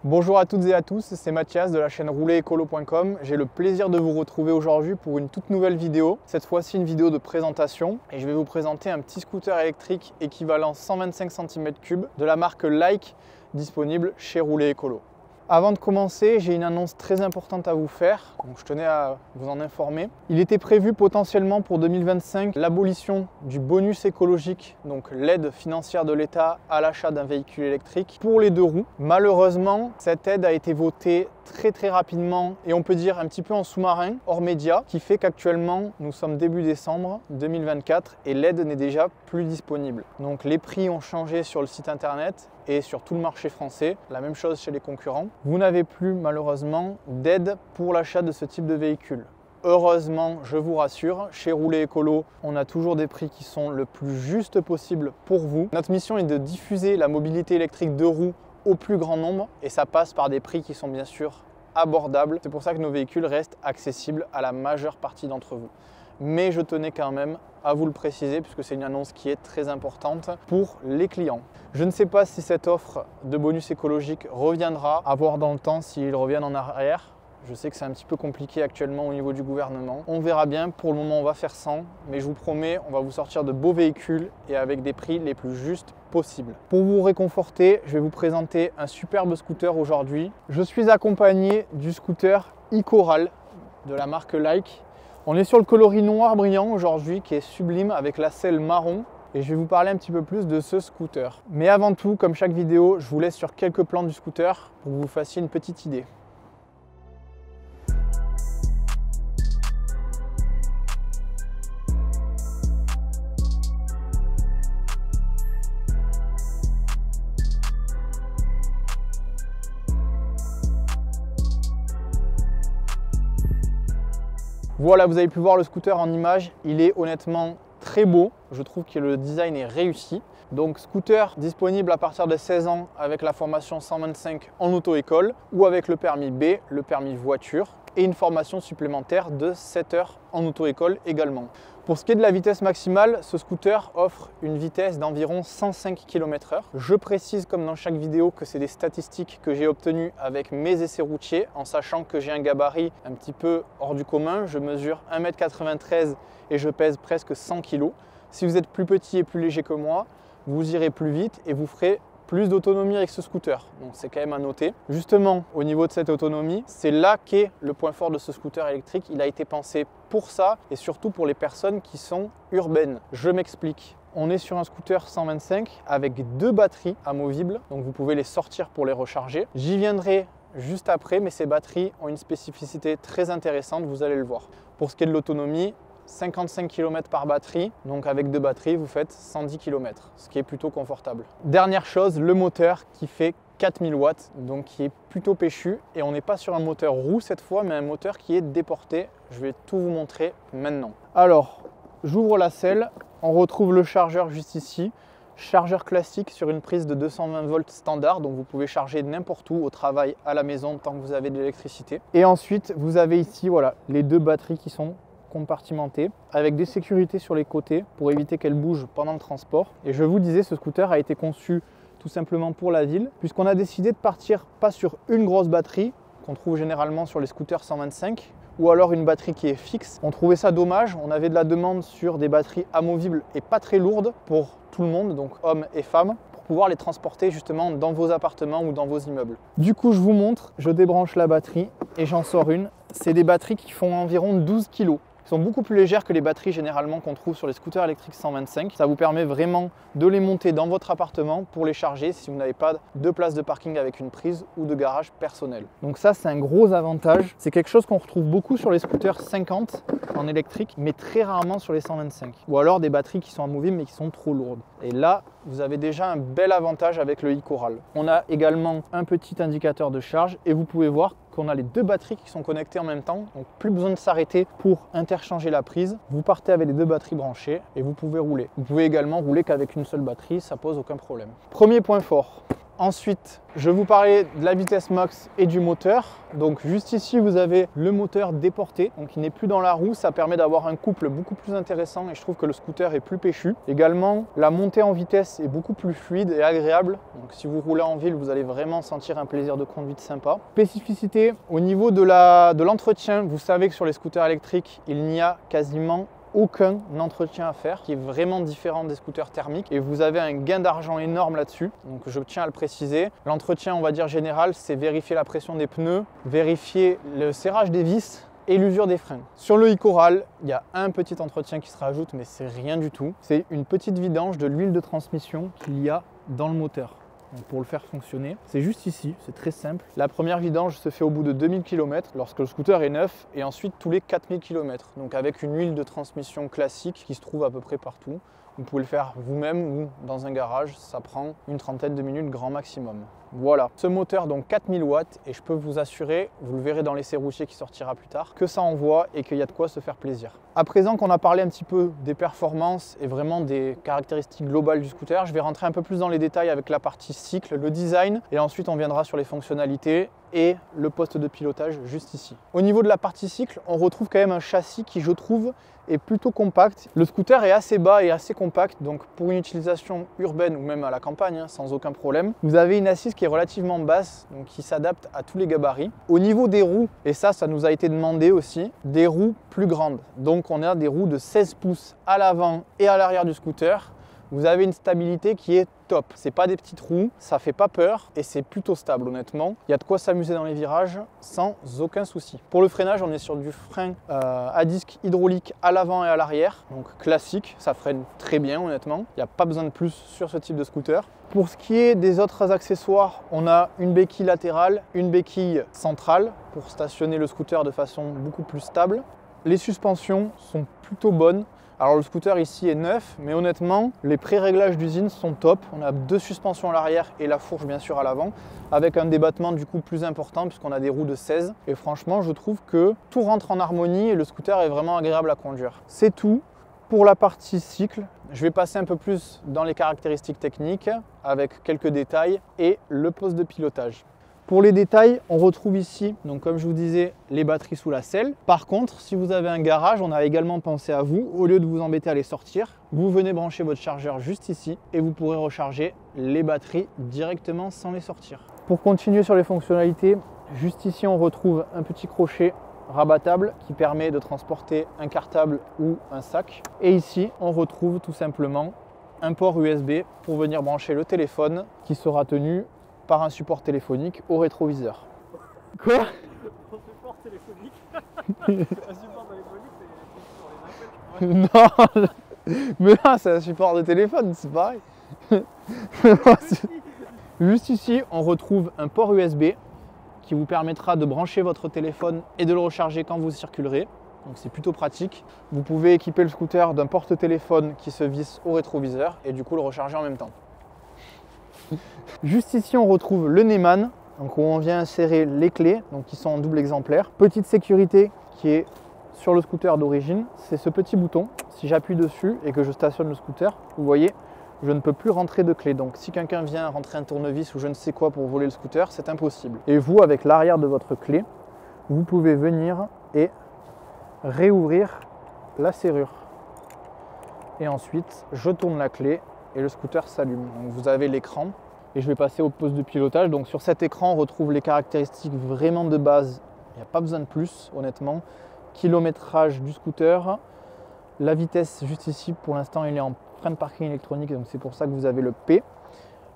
Bonjour à toutes et à tous, c'est Mathias de la chaîne roulerécolo.com. J'ai le plaisir de vous retrouver aujourd'hui pour une toute nouvelle vidéo. Cette fois-ci une vidéo de présentation et je vais vous présenter un petit scooter électrique équivalent 125 cm3 de la marque Like disponible chez Rouler Écolo. Avant de commencer, j'ai une annonce très importante à vous faire, donc je tenais à vous en informer. Il était prévu potentiellement pour 2025 l'abolition du bonus écologique, donc l'aide financière de l'État à l'achat d'un véhicule électrique pour les deux roues. Malheureusement, cette aide a été votée très rapidement et on peut dire un petit peu en sous-marin, hors média, qui fait qu'actuellement nous sommes début décembre 2024 et l'aide n'est déjà plus disponible. Donc les prix ont changé sur le site internet et sur tout le marché français, la même chose chez les concurrents. Vous n'avez plus malheureusement d'aide pour l'achat de ce type de véhicule. Heureusement, je vous rassure, chez Rouler Écolo, on a toujours des prix qui sont le plus juste possible pour vous. Notre mission est de diffuser la mobilité électrique deux roues au plus grand nombre et ça passe par des prix qui sont bien sûr abordables. C'est pour ça que nos véhicules restent accessibles à la majeure partie d'entre vous. Mais je tenais quand même à vous le préciser puisque c'est une annonce qui est très importante pour les clients. Je ne sais pas si cette offre de bonus écologique reviendra, à voir dans le temps s'ils reviennent en arrière. Je sais que c'est un petit peu compliqué actuellement au niveau du gouvernement. On verra bien, pour le moment on va faire 100, mais je vous promets, on va vous sortir de beaux véhicules et avec des prix les plus justes possibles. Pour vous réconforter, je vais vous présenter un superbe scooter aujourd'hui. Je suis accompagné du scooter e-Coral de la marque Like. On est sur le coloris noir brillant aujourd'hui qui est sublime avec la selle marron. Et je vais vous parler un petit peu plus de ce scooter. Mais avant tout, comme chaque vidéo, je vous laisse sur quelques plans du scooter pour que vous fassiez une petite idée. Voilà, vous avez pu voir le scooter en image, il est honnêtement très beau, je trouve que le design est réussi. Donc scooter disponible à partir de 16 ans avec la formation 125 en auto-école ou avec le permis B, le permis voiture et une formation supplémentaire de 7 heures en auto-école également. Pour ce qui est de la vitesse maximale, ce scooter offre une vitesse d'environ 105 km/h. Je précise comme dans chaque vidéo que c'est des statistiques que j'ai obtenues avec mes essais routiers en sachant que j'ai un gabarit un petit peu hors du commun. Je mesure 1,93 m et je pèse presque 100 kg. Si vous êtes plus petit et plus léger que moi, vous irez plus vite et vous ferez plus d'autonomie avec ce scooter, donc c'est quand même à noter. Justement, au niveau de cette autonomie, c'est là qu'est le point fort de ce scooter électrique. Il a été pensé pour ça et surtout pour les personnes qui sont urbaines. Je m'explique. On est sur un scooter 125 avec deux batteries amovibles, donc vous pouvez les sortir pour les recharger. J'y viendrai juste après, mais ces batteries ont une spécificité très intéressante, vous allez le voir. Pour ce qui est de l'autonomie, 55 km par batterie, donc avec deux batteries vous faites 110 km, ce qui est plutôt confortable. Dernière chose, le moteur qui fait 4000 watts, donc qui est plutôt péchu et on n'est pas sur un moteur roue cette fois, mais un moteur qui est déporté. Je vais tout vous montrer maintenant. Alors, j'ouvre la selle, on retrouve le chargeur juste ici. Chargeur classique sur une prise de 220 volts standard, donc vous pouvez charger n'importe où, au travail, à la maison, tant que vous avez de l'électricité. Et ensuite, vous avez ici voilà, les deux batteries qui sont compartimentées avec des sécurités sur les côtés pour éviter qu'elles bougent pendant le transport. Et je vous disais, ce scooter a été conçu tout simplement pour la ville, puisqu'on a décidé de partir pas sur une grosse batterie qu'on trouve généralement sur les scooters 125 ou alors une batterie qui est fixe. On trouvait ça dommage, on avait de la demande sur des batteries amovibles et pas très lourdes pour tout le monde, donc hommes et femmes, pour pouvoir les transporter justement dans vos appartements ou dans vos immeubles. Du coup, je vous montre, je débranche la batterie et j'en sors une. C'est des batteries qui font environ 12 kg. Sont beaucoup plus légères que les batteries généralement qu'on trouve sur les scooters électriques 125. Ça vous permet vraiment de les monter dans votre appartement pour les charger si vous n'avez pas de place de parking avec une prise ou de garage personnel. Donc ça, c'est un gros avantage. C'est quelque chose qu'on retrouve beaucoup sur les scooters 50 en électrique, mais très rarement sur les 125. Ou alors des batteries qui sont amovibles mais qui sont trop lourdes. Et là, vous avez déjà un bel avantage avec le e-Coral. On a également un petit indicateur de charge et vous pouvez voir qu'on a les deux batteries qui sont connectées en même temps, donc plus besoin de s'arrêter pour interchanger la prise. Vous partez avec les deux batteries branchées et vous pouvez rouler. Vous pouvez également rouler qu'avec une seule batterie, ça pose aucun problème. Premier point fort, Ensuite, je vous parlais de la vitesse max et du moteur. Donc juste ici, vous avez le moteur déporté, donc il n'est plus dans la roue. Ça permet d'avoir un couple beaucoup plus intéressant et je trouve que le scooter est plus péchu. Également, la montée en vitesse est beaucoup plus fluide et agréable. Donc si vous roulez en ville, vous allez vraiment sentir un plaisir de conduite sympa. Spécificité, au niveau de l'entretien, vous savez que sur les scooters électriques, il n'y a quasiment aucun entretien à faire, qui est vraiment différent des scooters thermiques et vous avez un gain d'argent énorme là-dessus, donc je tiens à le préciser. L'entretien, on va dire général, c'est vérifier la pression des pneus, vérifier le serrage des vis et l'usure des freins. Sur le e-Coral, il y a un petit entretien qui se rajoute, mais c'est rien du tout. C'est une petite vidange de l'huile de transmission qu'il y a dans le moteur. Donc pour le faire fonctionner, c'est juste ici, c'est très simple. La première vidange se fait au bout de 2000 km lorsque le scooter est neuf et ensuite tous les 4000 km. Donc avec une huile de transmission classique qui se trouve à peu près partout. Vous pouvez le faire vous-même ou dans un garage, ça prend une trentaine de minutes grand maximum. Voilà, ce moteur donc 4000 watts et je peux vous assurer, vous le verrez dans l'essai routier qui sortira plus tard, que ça envoie et qu'il y a de quoi se faire plaisir. À présent qu'on a parlé un petit peu des performances et vraiment des caractéristiques globales du scooter, je vais rentrer un peu plus dans les détails avec la partie cycle, le design et ensuite on viendra sur les fonctionnalités et le poste de pilotage juste ici. Au niveau de la partie cycle, on retrouve quand même un châssis qui je trouve est plutôt compact. Le scooter est assez bas et assez compact, donc pour une utilisation urbaine ou même à la campagne, sans aucun problème. Vous avez une assise qui est relativement basse, donc qui s'adapte à tous les gabarits. Au niveau des roues, et ça nous a été demandé aussi, des roues plus grandes. Donc on a des roues de 16 pouces à l'avant et à l'arrière du scooter. Vous avez une stabilité qui est top. C'est pas des petites roues, ça fait pas peur et c'est plutôt stable honnêtement. Il y a de quoi s'amuser dans les virages sans aucun souci. Pour le freinage, on est sur du frein à disque hydraulique à l'avant et à l'arrière, donc classique, ça freine très bien honnêtement. Il n'y a pas besoin de plus sur ce type de scooter. Pour ce qui est des autres accessoires, on a une béquille latérale, une béquille centrale pour stationner le scooter de façon beaucoup plus stable. Les suspensions sont plutôt bonnes. Alors le scooter ici est neuf, mais honnêtement, les pré-réglages d'usine sont top. On a deux suspensions à l'arrière et la fourche bien sûr à l'avant, avec un débattement du coup plus important puisqu'on a des roues de 16. Et franchement, je trouve que tout rentre en harmonie et le scooter est vraiment agréable à conduire. C'est tout pour la partie cycle. Je vais passer un peu plus dans les caractéristiques techniques avec quelques détails et le poste de pilotage. Pour les détails, on retrouve ici, donc comme je vous disais, les batteries sous la selle. Par contre, si vous avez un garage, on a également pensé à vous. Au lieu de vous embêter à les sortir, vous venez brancher votre chargeur juste ici et vous pourrez recharger les batteries directement sans les sortir. Pour continuer sur les fonctionnalités, juste ici, on retrouve un petit crochet rabattable qui permet de transporter un cartable ou un sac. Et ici, on retrouve tout simplement un port USB pour venir brancher le téléphone qui sera tenu par un support téléphonique au rétroviseur. Quoi? Un support téléphonique? Un support téléphonique, c'est pour les appels. Non, mais là c'est un support de téléphone, c'est pareil. Juste ici, on retrouve un port USB qui vous permettra de brancher votre téléphone et de le recharger quand vous circulerez. Donc c'est plutôt pratique. Vous pouvez équiper le scooter d'un porte-téléphone qui se visse au rétroviseur et du coup le recharger en même temps. Juste ici, on retrouve le Neyman, donc où on vient insérer les clés, donc qui sont en double exemplaire. Petite sécurité qui est sur le scooter d'origine, c'est ce petit bouton. Si j'appuie dessus et que je stationne le scooter, vous voyez, je ne peux plus rentrer de clé. Donc si quelqu'un vient rentrer un tournevis ou je ne sais quoi pour voler le scooter, c'est impossible. Et vous, avec l'arrière de votre clé, vous pouvez venir et réouvrir la serrure. Et ensuite, je tourne la clé et le scooter s'allume. Donc vous avez l'écran et je vais passer au poste de pilotage. Donc sur cet écran, on retrouve les caractéristiques vraiment de base. Il n'y a pas besoin de plus, honnêtement. Kilométrage du scooter, la vitesse juste ici, pour l'instant il est en frein de parking électronique, donc c'est pour ça que vous avez le P.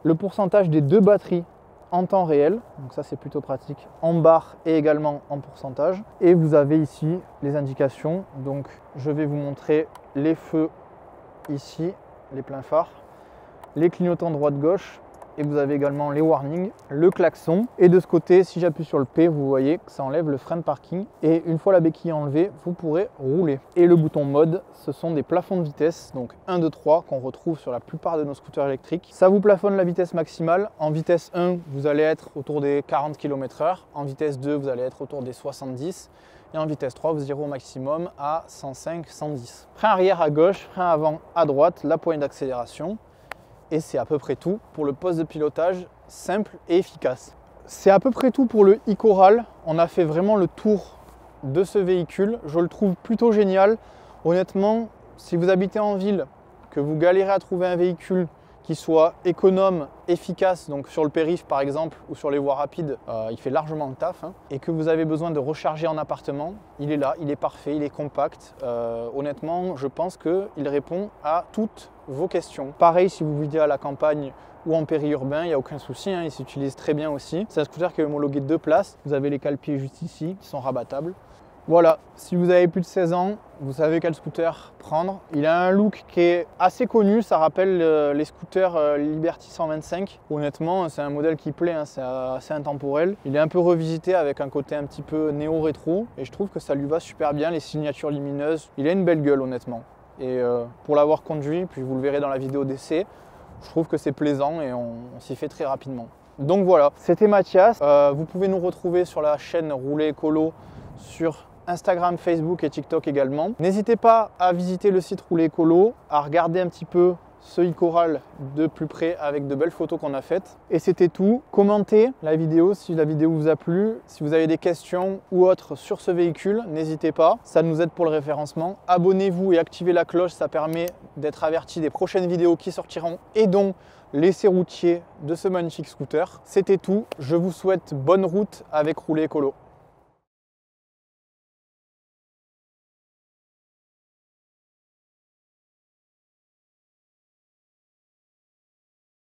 Le pourcentage des deux batteries en temps réel, donc ça c'est plutôt pratique, en barre et également en pourcentage. Et vous avez ici les indications, donc je vais vous montrer les feux ici, les pleins phares, les clignotants droite-gauche, et vous avez également les warnings, le klaxon. Et de ce côté, si j'appuie sur le P, vous voyez que ça enlève le frein de parking. Et une fois la béquille enlevée, vous pourrez rouler. Et le bouton mode, ce sont des plafonds de vitesse, donc 1, 2, 3, qu'on retrouve sur la plupart de nos scooters électriques. Ça vous plafonne la vitesse maximale. En vitesse 1, vous allez être autour des 40 km/h. En vitesse 2, vous allez être autour des 70. Et en vitesse 3, vous irez au maximum à 105, 110. Frein arrière à gauche, frein avant à droite, la poignée d'accélération. Et c'est à peu près tout pour le poste de pilotage simple et efficace. C'est à peu près tout pour le e-Coral. On a fait vraiment le tour de ce véhicule. Je le trouve plutôt génial. Honnêtement, si vous habitez en ville, que vous galérez à trouver un véhicule qui soit économe, efficace, donc sur le périph' par exemple, ou sur les voies rapides, il fait largement le taf, hein, et que vous avez besoin de recharger en appartement, il est là, il est parfait, il est compact. Honnêtement, je pense qu'il répond à toutes vos questions. Pareil, si vous vivez à la campagne ou en périurbain, il n'y a aucun souci, hein, il s'utilise très bien aussi. C'est un scooter qui est homologué 2 places, vous avez les cale-pieds juste ici, qui sont rabattables. Voilà, si vous avez plus de 16 ans, vous savez quel scooter prendre. Il a un look qui est assez connu, ça rappelle les scooters Liberty 125. Honnêtement, c'est un modèle qui plaît, hein, c'est assez intemporel. Il est un peu revisité avec un côté un petit peu néo-rétro et je trouve que ça lui va super bien, les signatures lumineuses. Il a une belle gueule honnêtement. Et pour l'avoir conduit, puis vous le verrez dans la vidéo d'essai, je trouve que c'est plaisant et on s'y fait très rapidement. Donc voilà, c'était Mathias. Vous pouvez nous retrouver sur la chaîne Rouler Écolo sur Instagram, Facebook et TikTok également. N'hésitez pas à visiter le site Rouler Écolo, à regarder un petit peu ce e-Coral de plus près avec de belles photos qu'on a faites. Et c'était tout. Commentez la vidéo si la vidéo vous a plu. Si vous avez des questions ou autres sur ce véhicule, n'hésitez pas. Ça nous aide pour le référencement. Abonnez-vous et activez la cloche, ça permet d'être averti des prochaines vidéos qui sortiront et dont l'essai routier de ce magnifique scooter. C'était tout. Je vous souhaite bonne route avec Rouler Écolo.